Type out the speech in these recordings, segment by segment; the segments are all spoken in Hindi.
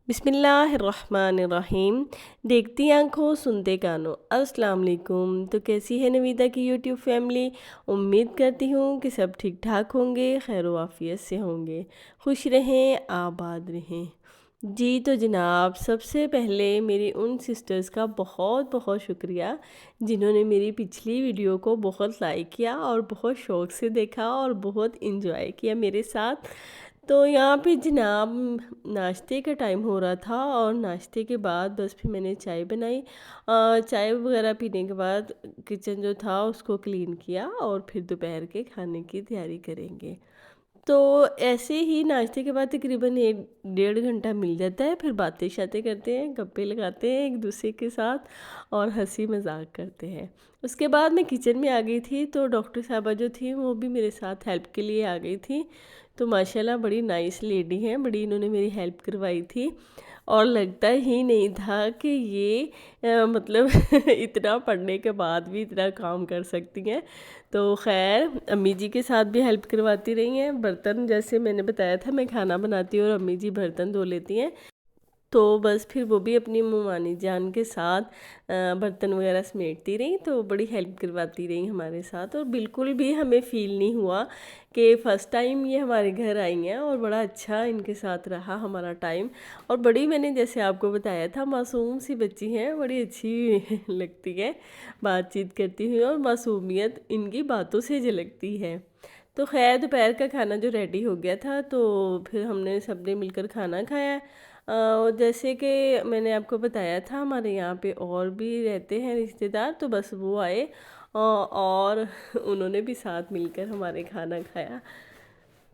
बिस्मिल्लाहिर्रहमानिर्रहीम। देखती आंखों सुनते कानों, अस्सलाम वालेकुम। तो कैसी है नवीदा की यूट्यूब फैमिली। उम्मीद करती हूँ कि सब ठीक ठाक होंगे, खैर वाफियत से होंगे, खुश रहें, आबाद रहें। जी तो जनाब, सबसे पहले मेरी उन सिस्टर्स का बहुत बहुत शुक्रिया जिन्होंने मेरी पिछली वीडियो को बहुत लाइक किया और बहुत शौक़ से देखा और बहुत इन्जॉय किया मेरे साथ। तो यहाँ पे जनाब नाश्ते का टाइम हो रहा था और नाश्ते के बाद बस फिर मैंने चाय बनाई। चाय वगैरह पीने के बाद किचन जो था उसको क्लीन किया और फिर दोपहर के खाने की तैयारी करेंगे। तो ऐसे ही नाश्ते के बाद तकरीबन 1 डेढ़ घंटा मिल जाता है, फिर बातें शातें करते हैं, गप्पे लगाते हैं एक दूसरे के साथ और हंसी मजाक करते हैं। उसके बाद मैं किचन में आ गई थी, तो डॉक्टर साहबा जो थी वो भी मेरे साथ हेल्प के लिए आ गई थी। तो माशाल्लाह बड़ी नाइस लेडी हैं, बड़ी इन्होंने मेरी हेल्प करवाई थी और लगता ही नहीं था कि ये मतलब इतना पढ़ने के बाद भी इतना काम कर सकती हैं। तो खैर अम्मी जी के साथ भी हेल्प करवाती रही हैं। बर्तन जैसे मैंने बताया था मैं खाना बनाती हूँ और अम्मी जी बर्तन धो लेती हैं, तो बस फिर वो भी अपनी मुमानी जान के साथ बर्तन वगैरह समेटती रही, तो बड़ी हेल्प करवाती रही हमारे साथ। और बिल्कुल भी हमें फ़ील नहीं हुआ कि फ़र्स्ट टाइम ये हमारे घर आई हैं, और बड़ा अच्छा इनके साथ रहा हमारा टाइम। और बड़ी मैंने जैसे आपको बताया था मासूम सी बच्ची हैं, बड़ी अच्छी लगती है, बातचीत करती हुई और मासूमियत इनकी बातों से झलकती है। तो खैर दोपहर का खाना जो रेडी हो गया था, तो फिर हमने सब ने मिलकर खाना खाया। और जैसे कि मैंने आपको बताया था हमारे यहाँ पे और भी रहते हैं रिश्तेदार, तो बस वो आए और उन्होंने भी साथ मिलकर हमारे खाना खाया।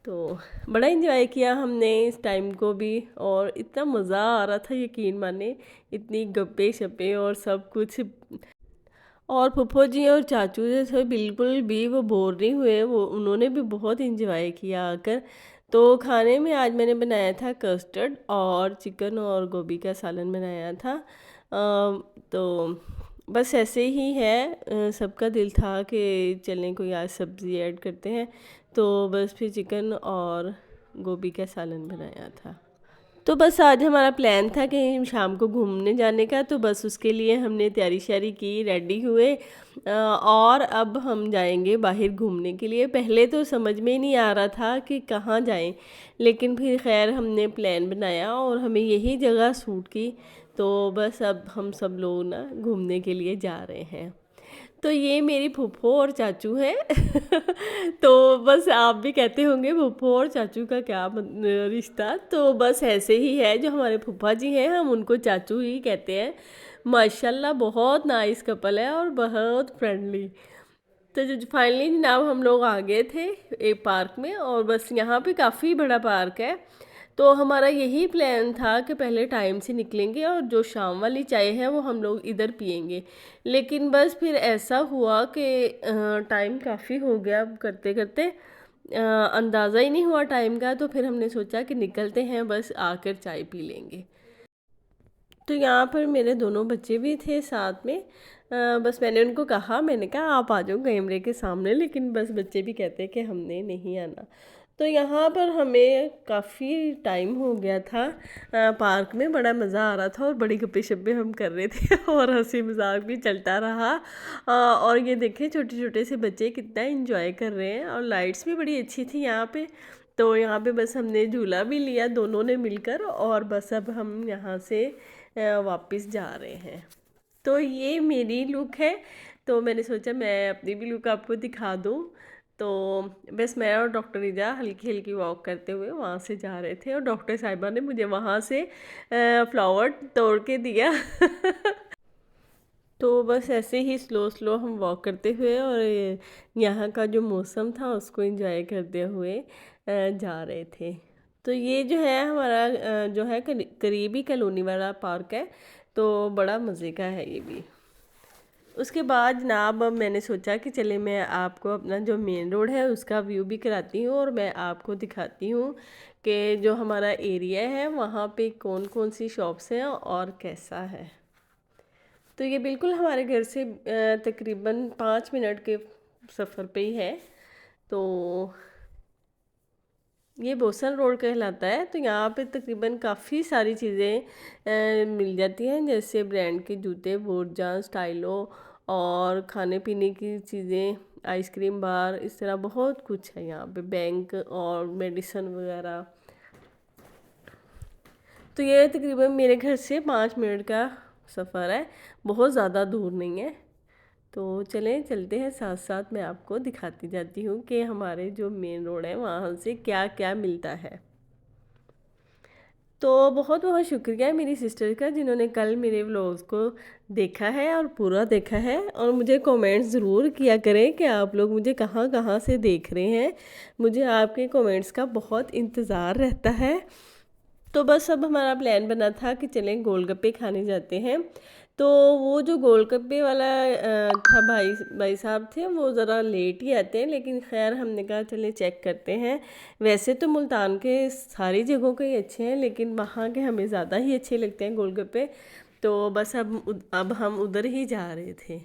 तो बड़ा इन्जॉय किया हमने इस टाइम को भी, और इतना मज़ा आ रहा था यकीन माने, इतनी गप्पे शप्पे और सब कुछ। और फूफो जी और चाचू जैसे बिल्कुल भी वो बोर नहीं हुए, वो उन्होंने भी बहुत इंजॉय किया आकर। तो खाने में आज मैंने बनाया था कस्टर्ड और चिकन और गोभी का सालन बनाया था। तो बस ऐसे ही है, सबका दिल था कि चलें कोई आज सब्ज़ी ऐड करते हैं, तो बस फिर चिकन और गोभी का सालन बनाया था। तो बस आज हमारा प्लान था कि शाम को घूमने जाने का, तो बस उसके लिए हमने तैयारी श्यारी की, रेडी हुए और अब हम जाएंगे बाहर घूमने के लिए। पहले तो समझ में ही नहीं आ रहा था कि कहाँ जाएं, लेकिन फिर खैर हमने प्लान बनाया और हमें यही जगह सूट की। तो बस अब हम सब लोग ना घूमने के लिए जा रहे हैं। तो ये मेरी फूफो और चाचू हैं। तो बस आप भी कहते होंगे फूफो और चाचू का क्या रिश्ता, तो बस ऐसे ही है। जो हमारे फूफा जी हैं हम उनको चाचू ही कहते हैं। माशाल्लाह बहुत नाइस कपल है और बहुत फ्रेंडली। तो जो फाइनली जनाब हम लोग आ गए थे एक पार्क में, और बस यहाँ पे काफ़ी बड़ा पार्क है। तो हमारा यही प्लान था कि पहले टाइम से निकलेंगे और जो शाम वाली चाय है वो हम लोग इधर पियेंगे। लेकिन बस फिर ऐसा हुआ कि टाइम काफ़ी हो गया करते करते, अंदाज़ा ही नहीं हुआ टाइम का। तो फिर हमने सोचा कि निकलते हैं, बस आकर चाय पी लेंगे। तो यहाँ पर मेरे दोनों बच्चे भी थे साथ में। बस मैंने उनको कहा, मैंने कहा आप आ जाओ कैमरे के सामने, लेकिन बस बच्चे भी कहते कि हमने नहीं आना। तो यहाँ पर हमें काफ़ी टाइम हो गया था, पार्क में बड़ा मज़ा आ रहा था और बड़ी गप्पे शप्पे हम कर रहे थे और हंसी मजाक भी चलता रहा। और ये देखें छोटे छोटे से बच्चे कितना इंजॉय कर रहे हैं, और लाइट्स भी बड़ी अच्छी थी यहाँ पे। तो यहाँ पे बस हमने झूला भी लिया दोनों ने मिलकर, और बस अब हम यहाँ से वापस जा रहे हैं। तो ये मेरी लुक है, तो मैंने सोचा मैं अपनी भी लुक आपको दिखा दूँ। तो बस मैं और डॉक्टर ईजा हल्की हल्की वॉक करते हुए वहाँ से जा रहे थे, और डॉक्टर साहिबा ने मुझे वहाँ से फ्लावर तोड़ के दिया। तो बस ऐसे ही स्लो स्लो हम वॉक करते हुए और यहाँ का जो मौसम था उसको एंजॉय करते हुए जा रहे थे। तो ये जो है हमारा जो है करीबी कॉलोनी वाला पार्क है, तो बड़ा मज़े का है ये भी। उसके बाद जनाब अब मैंने सोचा कि चले मैं आपको अपना जो मेन रोड है उसका व्यू भी कराती हूँ, और मैं आपको दिखाती हूँ कि जो हमारा एरिया है वहाँ पे कौन कौन सी शॉप्स हैं और कैसा है। तो ये बिल्कुल हमारे घर से तकरीबन 5 मिनट के सफ़र पे ही है। तो ये बोसन रोड कहलाता है। तो यहाँ पे तकरीबन काफ़ी सारी चीज़ें मिल जाती हैं, जैसे ब्रांड के जूते, बोटजान, स्टाइलो और खाने पीने की चीज़ें, आइसक्रीम बार, इस तरह बहुत कुछ है यहाँ पे, बैंक और मेडिसन वगैरह। तो ये तकरीबन मेरे घर से 5 मिनट का सफ़र है, बहुत ज़्यादा दूर नहीं है। तो चलें चलते हैं, साथ साथ मैं आपको दिखाती जाती हूँ कि हमारे जो मेन रोड है वहाँ से क्या क्या मिलता है। तो बहुत बहुत शुक्रिया मेरी सिस्टर का, जिन्होंने कल मेरे व्लॉग्स को देखा है और पूरा देखा है। और मुझे कमेंट्स ज़रूर किया करें कि आप लोग मुझे कहाँ कहाँ से देख रहे हैं। मुझे आपके कमेंट्स का बहुत इंतज़ार रहता है। तो बस अब हमारा प्लान बना था कि चलें गोलगप्पे खाने जाते हैं। तो वो जो गोलगप्पे वाला था, भाई साहब थे, वो ज़रा लेट ही आते हैं, लेकिन खैर हमने कहा चलें चेक करते हैं। वैसे तो मुल्तान के सारी जगहों के ही अच्छे हैं, लेकिन वहाँ के हमें ज़्यादा ही अच्छे लगते हैं गोलगप्पे। तो बस अब हम उधर ही जा रहे थे।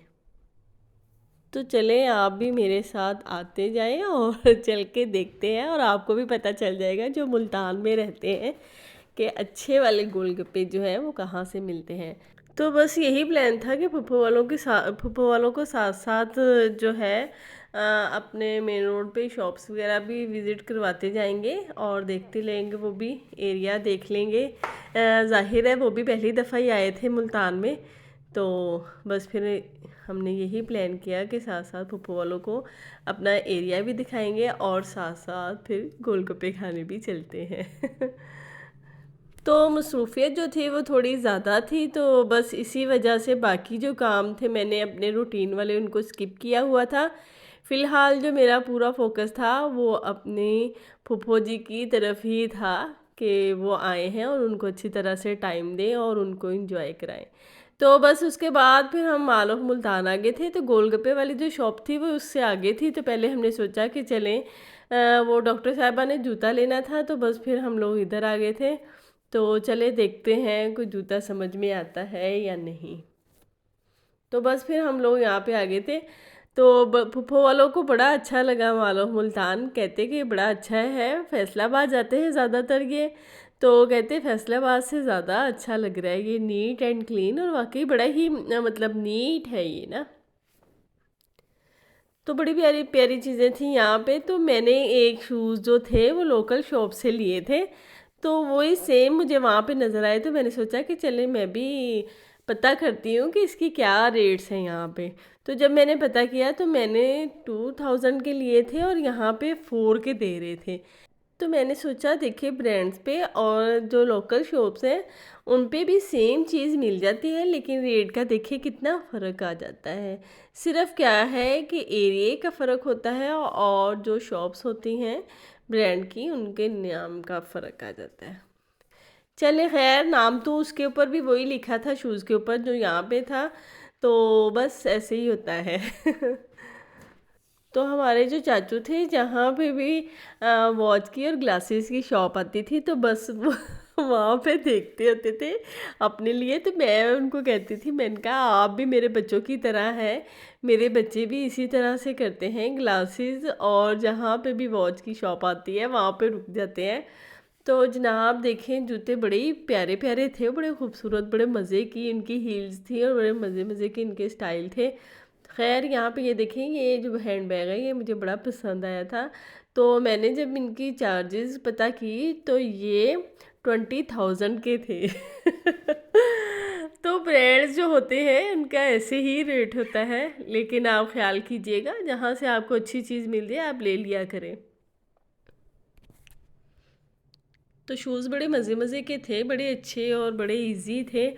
तो चलें आप भी मेरे साथ आते जाएं और चल के देखते हैं, और आपको भी पता चल जाएगा जो मुल्तान में रहते हैं कि अच्छे वाले गोलगप्पे जो हैं वो कहाँ से मिलते हैं। तो बस यही प्लान था कि फूफो वालों को साथ साथ जो है अपने मेन रोड पे शॉप्स वगैरह भी विज़िट करवाते जाएंगे और देखते लेंगे, वो भी एरिया देख लेंगे। ज़ाहिर है वो भी पहली दफ़ा ही आए थे मुल्तान में। तो बस फिर हमने यही प्लान किया कि साथ साथ फूफो वालों को अपना एरिया भी दिखाएंगे और साथ साथ फिर गोलगप्पे खाने भी चलते हैं। तो मसरूफ़ियत जो थी वो थोड़ी ज़्यादा थी, तो बस इसी वजह से बाकी जो काम थे मैंने अपने रूटीन वाले उनको स्किप किया हुआ था। फ़िलहाल जो मेरा पूरा फोकस था वो अपनी फूफो जी की तरफ ही था कि वो आए हैं और उनको अच्छी तरह से टाइम दें और उनको एंजॉय कराएं। तो बस उसके बाद फिर हम माल ऑफ मुल्तान आ गए थे। तो गोलगप्पे वाली जो शॉप थी वो उससे आगे थी, तो पहले हमने सोचा कि चलें वो डॉक्टर साहबा ने जूता लेना था, तो बस फिर हम लोग इधर आ गए थे। तो चले देखते हैं कोई जूता समझ में आता है या नहीं। तो बस फिर हम लोग यहाँ पे आ गए थे। तो फूफो वालों को बड़ा अच्छा लगा मालो मुल्तान, कहते कि बड़ा अच्छा है, फैसलाबाद जाते हैं ज़्यादातर ये। तो कहते फैसलाबाद से ज़्यादा अच्छा लग रहा है, ये नीट एंड क्लीन, और वाकई बड़ा ही मतलब नीट है ये ना। तो बड़ी प्यारी प्यारी चीज़ें थी यहाँ पे। तो मैंने एक शूज़ जो थे वो लोकल शॉप से लिए थे, तो वही सेम मुझे वहाँ पे नज़र आए, तो मैंने सोचा कि चले मैं भी पता करती हूँ कि इसकी क्या रेट्स हैं यहाँ पे। तो जब मैंने पता किया तो मैंने 2000 के लिए थे और यहाँ पे 4 के दे रहे थे। तो मैंने सोचा देखिए ब्रांड्स पे और जो लोकल शॉप्स हैं उन पे भी सेम चीज़ मिल जाती है, लेकिन रेट का देखिए कितना फ़र्क आ जाता है। सिर्फ क्या है कि एरिया का फ़र्क होता है और जो शॉप्स होती हैं ब्रांड की उनके नाम का फ़र्क आ जाता है। चले खैर, नाम तो उसके ऊपर भी वही लिखा था शूज़ के ऊपर जो यहाँ पे था, तो बस ऐसे ही होता है। तो हमारे जो चाचू थे, जहाँ पे भी वॉच की और ग्लासेस की शॉप आती थी, तो बस वो वहाँ पे देखते होते थे अपने लिए। तो मैं उनको कहती थी, मैंने कहा आप भी मेरे बच्चों की तरह हैं, मेरे बच्चे भी इसी तरह से करते हैं, ग्लासेस और जहाँ पे भी वॉच की शॉप आती है वहाँ पे रुक जाते हैं। तो जनाब देखें जूते बड़े ही प्यारे प्यारे थे, बड़े खूबसूरत, बड़े मज़े की इनकी हील्स थी और बड़े मज़े मज़े के इनके स्टाइल थे। खैर यहाँ पे ये देखें, ये जो हैंड बैग है ये मुझे बड़ा पसंद आया था। तो मैंने जब इनकी चार्जेस पता की तो ये 20,000 के थे। तो ब्रांड्स जो होते हैं उनका ऐसे ही रेट होता है, लेकिन आप ख्याल कीजिएगा जहाँ से आपको अच्छी चीज़ मिल जाए आप ले लिया करें। तो शूज़ बड़े मज़े मज़े के थे, बड़े अच्छे और बड़े इजी थे।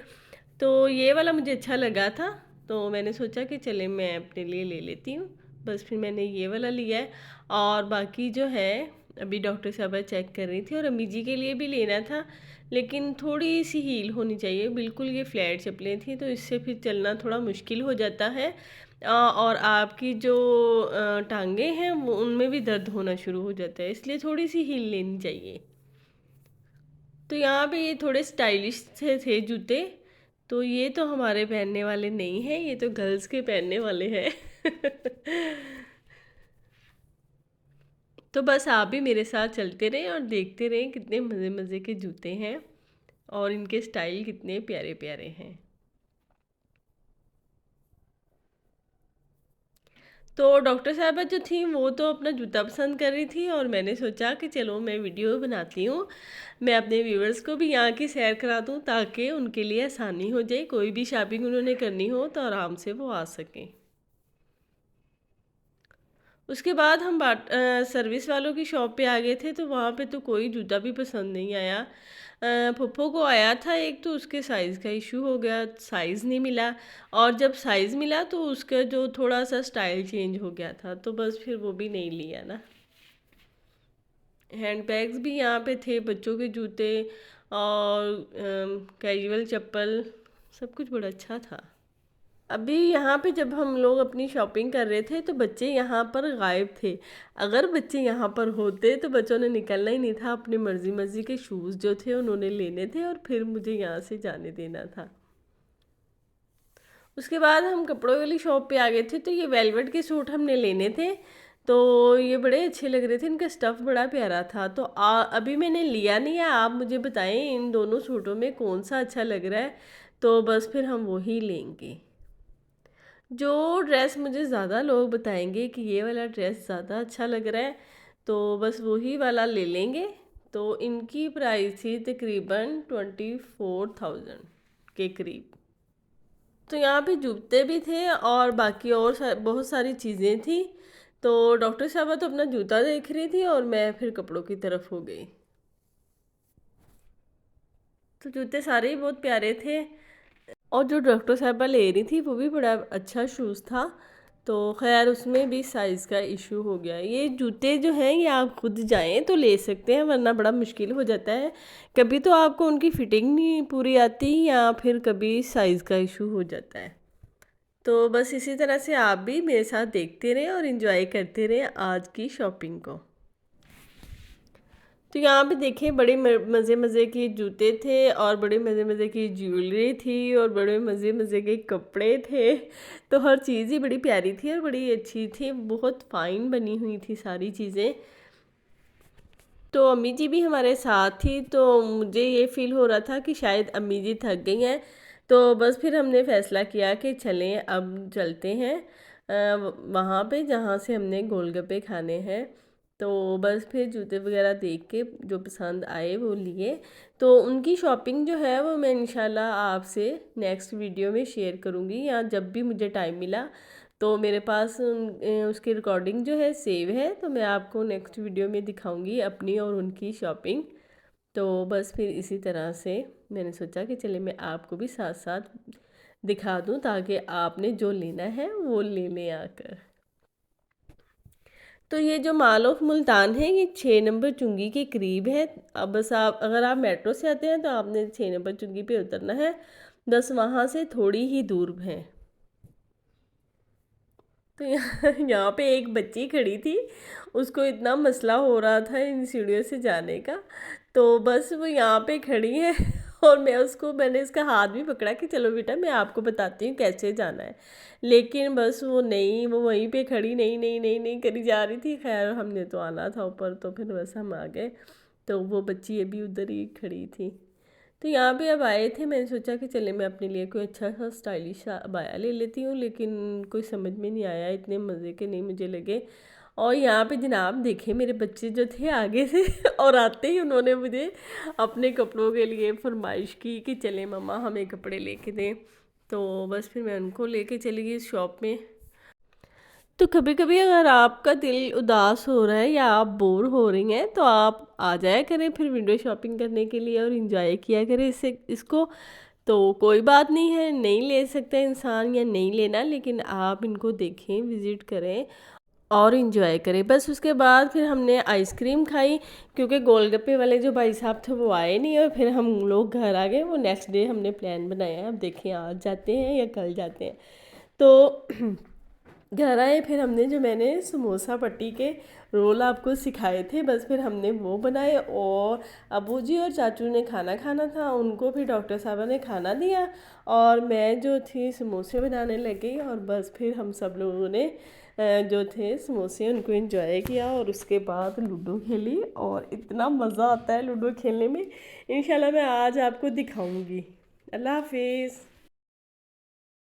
तो ये वाला मुझे अच्छा लगा था, तो मैंने सोचा कि चले मैं अपने लिए ले लेती हूँ। बस फिर मैंने ये वाला लिया है। और बाकी जो है अभी डॉक्टर साहबा चेक कर रही थी, और अम्मी जी के लिए भी लेना था, लेकिन थोड़ी सी हील होनी चाहिए, बिल्कुल ये फ्लैट चप्पलें थी तो इससे फिर चलना थोड़ा मुश्किल हो जाता है। और आपकी जो टांगे हैं वो उनमें भी दर्द होना शुरू हो जाता है, इसलिए थोड़ी सी हील लेनी चाहिए। तो यहाँ पे ये थोड़े स्टाइलिश से थे जूते, तो ये तो हमारे पहनने वाले नहीं हैं, ये तो गर्ल्स के पहनने वाले हैं। तो बस आप भी मेरे साथ चलते रहें और देखते रहें कितने मज़े मज़े के जूते हैं और इनके स्टाइल कितने प्यारे प्यारे हैं। तो डॉक्टर साहबा जो थी वो तो अपना जूता पसंद कर रही थी और मैंने सोचा कि चलो मैं वीडियो बनाती हूँ, मैं अपने व्यूअर्स को भी यहाँ की सैर करा दूँ ताकि उनके लिए आसानी हो जाए, कोई भी शॉपिंग उन्होंने करनी हो तो आराम से वो आ सकें। उसके बाद हम सर्विस वालों की शॉप पे आ गए थे, तो वहाँ पे तो कोई जूता भी पसंद नहीं आया। फुप्पो को आया था एक, तो उसके साइज़ का इशू हो गया, साइज़ नहीं मिला। और जब साइज़ मिला तो उसका जो थोड़ा सा स्टाइल चेंज हो गया था, तो बस फिर वो भी नहीं लिया ना। हैंड बैग्स भी यहाँ पे थे, बच्चों के जूते और कैजुअल चप्पल, सब कुछ बड़ा अच्छा था। अभी यहाँ पे जब हम लोग अपनी शॉपिंग कर रहे थे तो बच्चे यहाँ पर गायब थे। अगर बच्चे यहाँ पर होते तो बच्चों ने निकलना ही नहीं था, अपनी मर्जी मर्जी के शूज़ जो थे उन्होंने लेने थे और फिर मुझे यहाँ से जाने देना था। उसके बाद हम कपड़ों वाली शॉप पे आ गए थे, तो ये वेलवेट के सूट हमने लेने थे। तो ये बड़े अच्छे लग रहे थे, इनका स्टफ़ बड़ा प्यारा था। तो अभी मैंने लिया नहीं है, आप मुझे बताएं इन दोनों सूटों में कौन सा अच्छा लग रहा है, तो बस फिर हम वही लेंगे। जो ड्रेस मुझे ज़्यादा लोग बताएंगे कि ये वाला ड्रेस ज़्यादा अच्छा लग रहा है, तो बस वही वाला ले लेंगे। तो इनकी प्राइस थी तकरीबन 24,000 के करीब। तो यहाँ पे जूते भी थे और बाकी और बहुत सारी चीज़ें थी। तो डॉक्टर साहबा तो अपना जूता देख रही थी और मैं फिर कपड़ों की तरफ हो गई। तो जूते सारे ही बहुत प्यारे थे और जो डॉक्टर साहबा ले रही थी वो भी बड़ा अच्छा शूज़ था। तो खैर उसमें भी साइज़ का इशू हो गया। ये जूते जो हैं ये आप खुद जाएं तो ले सकते हैं, वरना बड़ा मुश्किल हो जाता है। कभी तो आपको उनकी फ़िटिंग नहीं पूरी आती या फिर कभी साइज़ का इशू हो जाता है। तो बस इसी तरह से आप भी मेरे साथ देखते रहें और इन्जॉय करते रहें आज की शॉपिंग को। तो यहाँ पे देखें बड़े मज़े मज़े के जूते थे और बड़े मज़े मज़े की ज्वेलरी थी और बड़े मज़े मज़े के कपड़े थे। तो हर चीज़ ही बड़ी प्यारी थी और बड़ी अच्छी थी, बहुत फ़ाइन बनी हुई थी सारी चीज़ें। तो अम्मी जी भी हमारे साथ थी, तो मुझे ये फ़ील हो रहा था कि शायद अम्मी जी थक गई हैं। तो बस फिर हमने फ़ैसला किया कि चलें अब चलते हैं वहाँ पे जहाँ से हमने गोलगप्पे खाने हैं। तो बस फिर जूते वगैरह देख के जो पसंद आए वो लिए। तो उनकी शॉपिंग जो है वो मैं इंशाल्लाह आपसे नेक्स्ट वीडियो में शेयर करूँगी, या जब भी मुझे टाइम मिला तो मेरे पास उसकी रिकॉर्डिंग जो है सेव है, तो मैं आपको नेक्स्ट वीडियो में दिखाऊंगी अपनी और उनकी शॉपिंग। तो बस फिर इसी तरह से मैंने सोचा कि चले मैं आपको भी साथ साथ दिखा दूं ताकि आपने जो लेना है वो ले लें आकर। तो ये जो माल ऑफ मुल्तान है ये 6 नंबर चुंगी के करीब है। अब बस आप अगर आप मेट्रो से आते हैं तो आपने 6 नंबर चुंगी पे उतरना है, बस वहाँ से थोड़ी ही दूर है। तो यहाँ पे एक बच्ची खड़ी थी, उसको इतना मसला हो रहा था इन सीढ़ियों से जाने का, तो बस वो यहाँ पे खड़ी है और मैंने इसका हाथ भी पकड़ा कि चलो बेटा मैं आपको बताती हूँ कैसे जाना है, लेकिन बस वो नहीं, वो वहीं पे खड़ी नहीं नहीं नहीं नहीं करी जा रही थी। खैर हमने तो आना था ऊपर, तो फिर बस हम आ गए। तो वो बच्ची अभी उधर ही खड़ी थी। तो यहाँ पे अब आए थे, मैंने सोचा कि चले मैं अपने लिए कोई अच्छा सा स्टाइलिश सा अबाया ले लेती हूँ, लेकिन कोई समझ में नहीं आया, इतने मज़े के नहीं मुझे लगे। और यहाँ पे जनाब देखे मेरे बच्चे जो थे आगे से और आते ही उन्होंने मुझे अपने कपड़ों के लिए फरमाइश की कि चले मम्मा हमें कपड़े लेके दें। तो बस फिर मैं उनको लेके चली गई इस शॉप में। तो कभी कभी अगर आपका दिल उदास हो रहा है या आप बोर हो रही हैं तो आप आ जाया करें फिर विंडो शॉपिंग करने के लिए और इंजॉय किया करें इसको। तो कोई बात नहीं है, नहीं ले सकते इंसान या नहीं लेना, लेकिन आप इनको देखें, विज़िट करें और इंजॉय करें। बस उसके बाद फिर हमने आइसक्रीम खाई, क्योंकि गोलगप्पे वाले जो भाई साहब थे वो आए नहीं और फिर हम लोग घर आ गए। वो नेक्स्ट डे हमने प्लान बनाया है, अब देखें आज जाते हैं या कल जाते हैं। तो घर आए फिर हमने जो मैंने समोसा पट्टी के रोल आपको सिखाए थे, बस फिर हमने वो बनाए और अबू जी और चाचू ने खाना खाना था, उनको फिर डॉक्टर साहबा ने खाना दिया और मैं जो थी समोसे बनाने लगी और बस फिर हम सब लोगों ने जो थे समोसे उनको एंजॉय किया और उसके बाद लूडो खेली और इतना मज़ा आता है लूडो खेलने में। इंशाल्लाह मैं आज आपको दिखाऊंगी। अल्लाह हाफिज़।